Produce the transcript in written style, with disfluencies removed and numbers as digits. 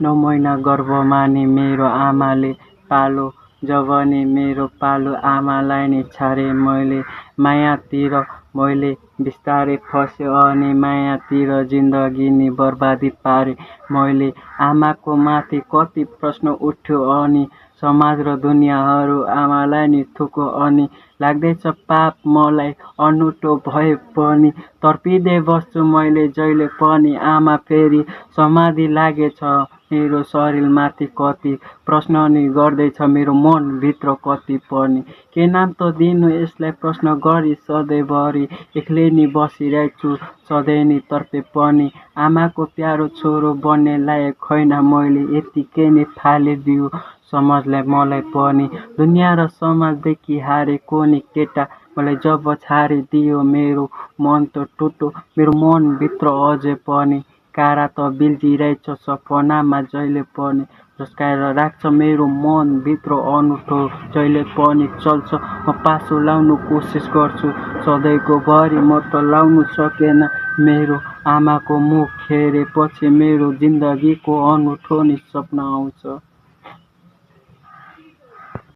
9 महिना गर्भमा नि मेरो आमाले पालो, जब नि मेरो पालो आमालाई नि छाडे मैले, मायातिर मैले बिस्तारै फस्यो अनि मायातिर जिन्दगी नि बर्बादी पारे मैले। आमाको माथि कति प्रश्न उठ्यो अनि समाज र दुनियाँहरू आमालाई नि थुक्यो अनि लाग्दैछ पाप मलाई अनौठो भए पनि तर्पिँदै बस्छु मैले जहिले पनि। आमा फेरि समाधि लागेछ मेरो शरीरमाथि कति प्रश्न नि गर्दैछ मेरो मनभित्र कति पनि। के नाम त दिनु यसलाई प्रश्न गरी सधैँभरि एक्लै नि बसिरहेछु सधैँ नि तर्पे पनि। आमाको प्यारो छोरो बन्ने लायक छैन मैले यतिकै नै फालिदियो समाजलाई मलाई पनि। दुनियाँ र समाजदेखि हारेको नि केटा मलाई जब छाडिदियो मेरो मन त टुट्यो मेरो मनभित्र अझै पनि। कारा त बिल्झिरहेछ सपनामा जहिले पनि, झस्काएर राख्छ मेरो मनभित्र अनौठो जहिले पनि चल्छ। म पासो लाउनु कोसिस गर्छु सधैँको भरि म त लाउनु सकेन। मेरो आमाको मुख हेरेपछि मेरो जिन्दगीको अनौठो नि सपना आउँछ।